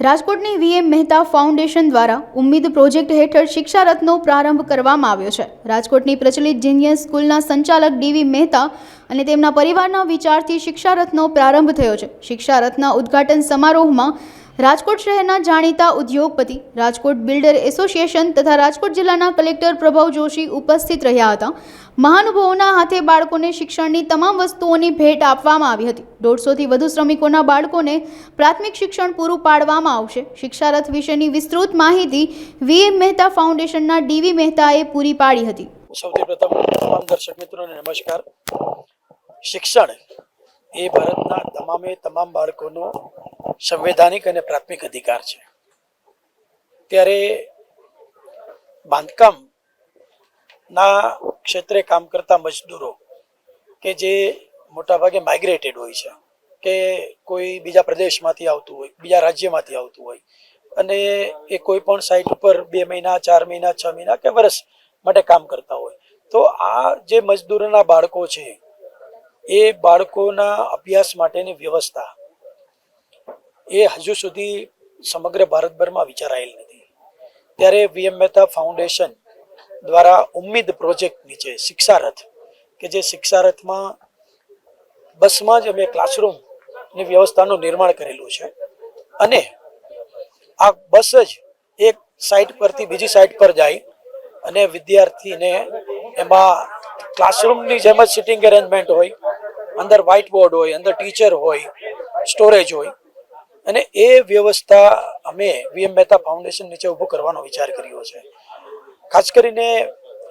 રાજકોટની VM Mehta foundation દ્વારા ઉમ્મીદ project હેઠળ શિક્ષા રથનો પ્રારંભ કરવામાં આવ્યો છે। રાજકોટની પ્રચલિત જીનિયસ સ્કૂલના સંચાલક ડીવી મહેતા અને તેમના પરિવારના વિચારથી શિક્ષા રથનો પ્રારંભ થયો છે। શિક્ષા રથના ઉદ્ઘાટન સમારોહમાં રાજકોટ શહેરના જાણીતા ઉદ્યોગપતિ, રાજકોટ બિલ્ડર એસોસિએશન તથા રાજકોટ જિલ્લાના કલેક્ટર પ્રભવ જોશી ઉપસ્થિત રહ્યા હતા। મહાનુભાવોના હાથે બાળકોને શિક્ષણની તમામ વસ્તુઓની ભેટ આપવામાં આવી હતી। 150થી વધુ શ્રમિકોના બાળકોને પ્રાથમિક શિક્ષણ પૂરું પાડવામાં આવશે। શિક્ષા રથ વિશેની વિસ્તૃત માહિતી વીએમ મહેતા ફાઉન્ડેશનના ડીવી મહેતાએ પૂરી પાડી હતી। સૌથી પ્રથમ તમામ દર્શક મિત્રોને નમસ્કાર। શિક્ષણ એ ભારતના તમામ બાળકોનો સંવૈધાનિક અને પ્રાથમિક અધિકાર છે। ત્યારે બાંધકામના ક્ષેત્રે કામ કરતા મજદૂરો કે જે મોટાભાગે માઇગ્રેટેડ હોય છે, કે કોઈ બીજા પ્રદેશમાંથી આવતું હોય, બીજા રાજ્યમાંથી આવતું હોય અને એ કોઈ પણ સાઇટ ઉપર 2 મહિના, 4 મહિના, 6 મહિના કે વર્ષ માટે કામ કરતા હોય, તો આ જે મજદૂરોના બાળકો છે એ બાળકોના અભ્યાસ માટેની વ્યવસ્થા એ હજુ સુધી સમગ્ર ભારતભરમાં વિચારાયેલ નથી। ત્યારે વીએમ મહેતા ફાઉન્ડેશન દ્વારા ઉમ્મીદ પ્રોજેક્ટ નીચે શિક્ષા રથ, કે જે શિક્ષા રથમાં બસમાં જ અમે ક્લાસરૂમની વ્યવસ્થાનું નિર્માણ કરેલું છે અને આ બસ જ એક સાઇટ પરથી બીજી સાઇટ પર જાય અને વિદ્યાર્થીને એમાં ક્લાસરૂમની જેમ જ સિટિંગ એરેન્જમેન્ટ હોય, અંદર વ્હાઇટ બોર્ડ હોય, અંદર ટીચર હોય, સ્ટોરેજ હોય અને એ વ્યવસ્થા અમે વીએમ મહેતા ફાઉન્ડેશન નીચે ઊભું કરવાનો વિચાર કર્યો છે। ખાસ કરીને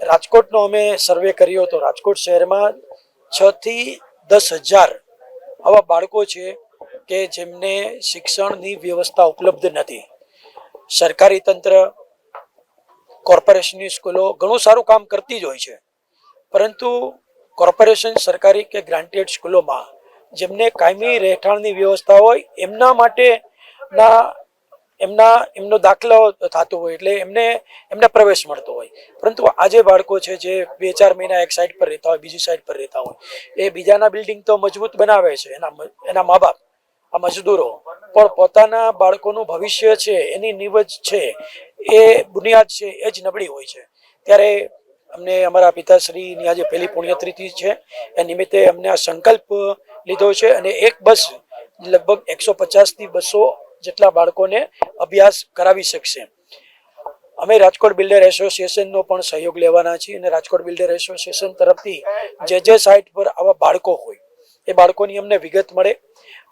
રાજકોટનો અમે સર્વે કર્યો તો રાજકોટ શહેરમાં 6 થી 10,000 આવા બાળકો છે કે જેમને શિક્ષણની વ્યવસ્થા ઉપલબ્ધ નથી। સરકારી તંત્ર, કોર્પોરેશનની સ્કૂલો ઘણું સારું કામ કરતી જ હોય છે, પરંતુ કોર્પોરેશન, સરકારી કે ગ્રાન્ટેડ સ્કૂલોમાં જેમને કાયમી રહેઠાણની વ્યવસ્થા હોય એમના માટેના એમનો દાખલો થતો હોય એટલે એમને પ્રવેશ મળતો હોય, પરંતુ આ જે બાળકો છે જે 2-4 મહિના એક સાઇડ પર રહેતા હોય, બીજી સાઇડ પર રહેતા હોય, એ બીજાના બિલ્ડિંગ તો મજબૂત બનાવે છે એના મા બાપ, આ મજદૂરો, પણ પોતાના બાળકોનું ભવિષ્ય છે, એની નીવજ છે, એ બુનિયાદ છે એ જ નબળી હોય છે। ત્યારે અમને અમારા પિતાશ્રીની આજે પહેલી પુણ્યતિથિ છે એ નિમિત્તે અમને આ સંકલ્પ લીધો છે અને એક બસ લગભગ 150 થી 200 જેટલા બાળકોને અભ્યાસ કરાવી શકશે। અમે રાજકોટ બિલ્ડર એસોસિએશનનો પણ સહયોગ લેવાના છીએ અને રાજકોટ બિલ્ડર એસોસિએશન તરફથી જે સાઇટ પર આવા બાળકો હોય એ બાળકોની અમને વિગત મળે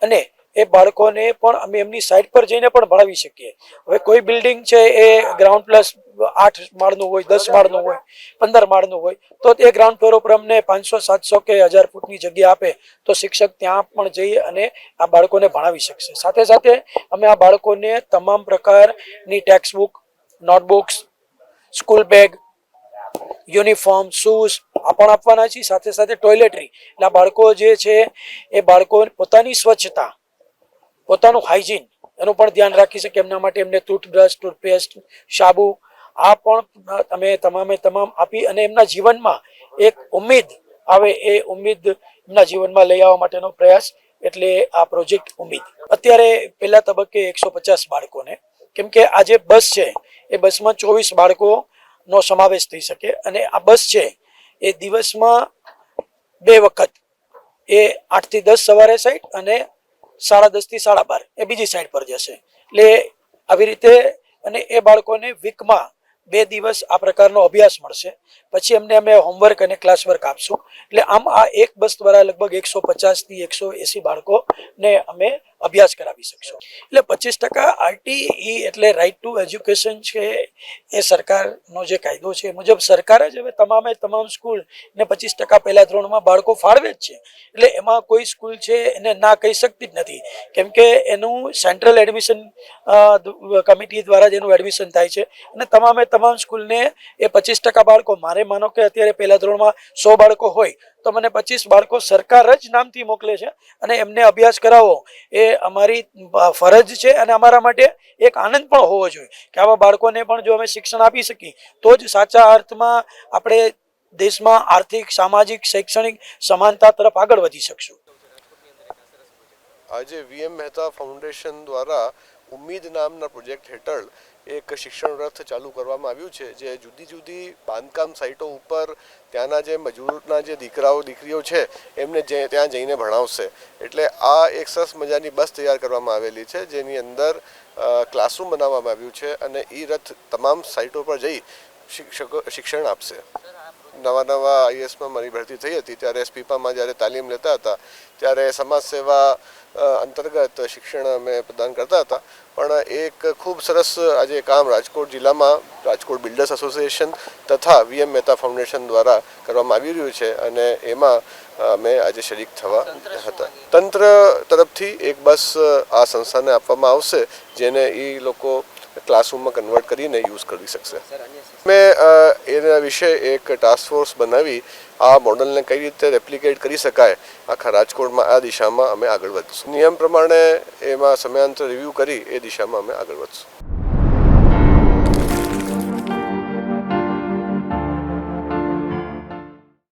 અને એ બાળકોને પણ અમે એમની સાઇટ પર જઈને પણ ભણાવી શકીએ। હવે કોઈ બિલ્ડિંગ છે એ ગ્રાઉન્ડ પ્લસ 8 માળનું હોય, 10 માળનું હોય, 15 માળનું હોય, તો એ ગ્રાઉન્ડ ફ્લોર ઉપર અમને 500, 700 કે 1000 ફૂટની જગ્યા આપે તો શિક્ષક ત્યાં પણ જઈ અને આ બાળકોને ભણાવી શકશે। સાથે સાથે અમે આ બાળકોને તમામ પ્રકારની text book, notebooks, school bag, uniform, shoes આ પણ આપવાના છીએ। સાથે સાથે ટોયલેટરી, એટલે આ બાળકો જે છે એ બાળકો પોતાની સ્વચ્છતા, પોતાનું હાઇજીન એનું પણ ધ્યાન રાખી શકે એમના માટે એમને ટૂથબ્રશ, ટૂથપેસ્ટ, સાબુ આ પણ અમે તમામ આપી અને એમના જીવનમાં એક ઉમ્મીદ આવે એ ઉમ્મીદ એમના જીવનમાં લઈ આવવા માટેનો પ્રયાસ, એટલે આ પ્રોજેક્ટ ઉમ્મીદ। અત્યારે પહેલા તબક્કે 150 બાળકોને, કેમ કે આ જે બસ છે એ બસમાં 24 બાળકોનો સમાવેશ થઈ શકે અને આ બસ છે એ દિવસમાં 2 વખત એ 8 થી 10 સવારે સાઈડ અને 10:30 થી 12:30 એ બીજી સાઈડ પર જશે। એટલે આવી રીતે અને એ બાળકોને વીકમાં 2 દિવસ આ પ્રકારનો અભ્યાસ મળશે, પછી એમને અમે હોમવર્ક અને ક્લાસ વર્ક આપશું। એટલે આમ આ એક બસ દ્વારા લગભગ 150 થી 180 બાળકોને અમે અભ્યાસ કરાવી શકશું। એટલે 25% આરટીઈ એટલે રાઇટ ટુ એજ્યુકેશન છે એ સરકારનો જે કાયદો છે એ મુજબ સરકાર જ હવે તમામ સ્કૂલ ને 25% પહેલા ધોરણમાં બાળકો ફાળવે જ છે। એટલે એમાં કોઈ સ્કૂલ છે એને ના કહી શકતી જ નથી, કેમ કે એનું સેન્ટ્રલ એડમિશન કમિટી દ્વારા જ એનું એડમિશન થાય છે અને તમામ સ્કૂલને એ 25% બાળકો, મારે માનો કે અત્યારે પહેલા ધોરણમાં 100 બાળકો હોય તો મને 25 બાળકો સરકાર જ નામથી મોકલે છે અને એમને અભ્યાસ કરાવવો એ અમારી ફરજ છે અને અમારા માટે એક આનંદ પણ હોવો જોઈએ કે આવા બાળકોને પણ જો અમે શિક્ષણ આપી શકીએ તો જ સાચા અર્થમાં આપણે દેશમાં આર્થિક, સામાજિક, શૈક્ષણિક સમાનતા તરફ આગળ વધી શકશું। આજે વીએમ મહેતા ફાઉન્ડેશન દ્વારા ઉમ્મીદ નામના પ્રોજેક્ટ હેઠળ એક શિક્ષણ રથ ચાલુ કરવામાં આવ્યું છે, જે જુદી જુદી બાંધકામ સાઇટો ઉપર ત્યાંના જે મજૂરના જે દીકરાઓ દીકરીઓ છે એમને ત્યાં જઈને ભણાવશે. એટલે આ એક સરસ મજાની બસ તૈયાર કરવામાં આવેલી છે, જેની અંદર ક્લાસરૂમ બનાવવામાં આવ્યું છે અને એ રથ તમામ સાઇટો પર જઈ શિક્ષણ આપશે. નવા આઈએસમાં મારી ભરતી થઈ હતી ત્યારે સ્પીપામાં જ્યારે તાલીમ લેતા હતા ત્યારે સમાજ સેવા અંતર્ગત શિક્ષણ અમે પ્રદાન કરતા હતા. પણ એક ખૂબ સરસ આજે કામ રાજકોટ જિલ્લામાં રાજકોટ બિલ્ડર્સ એસોસિએશન તથા વીએમ મહેતા ફાઉન્ડેશન દ્વારા કરવામાં આવી રહ્યું છે અને એમાં અમે આજે શરીક થવા હતા. તંત્ર તરફથી એક બસ આ સંસ્થાને આપવામાં આવશે, જેને એ લોકો ક્લાસરૂમમાં કન્વર્ટ કરીને યુઝ કરી શકશે. મેં એના વિશે એક ટાસ્ક ફોર્સ બનાવી આ મોડલને કઈ રીતે રેપ્લિકેટ કરી શકાય આખા રાજકોટમાં, આ દિશામાં અમે આગળ વધીશું. નિયમ પ્રમાણે એમાં સમયાંતર રિવ્યૂ કરી એ દિશામાં અમે આગળ વધીશું.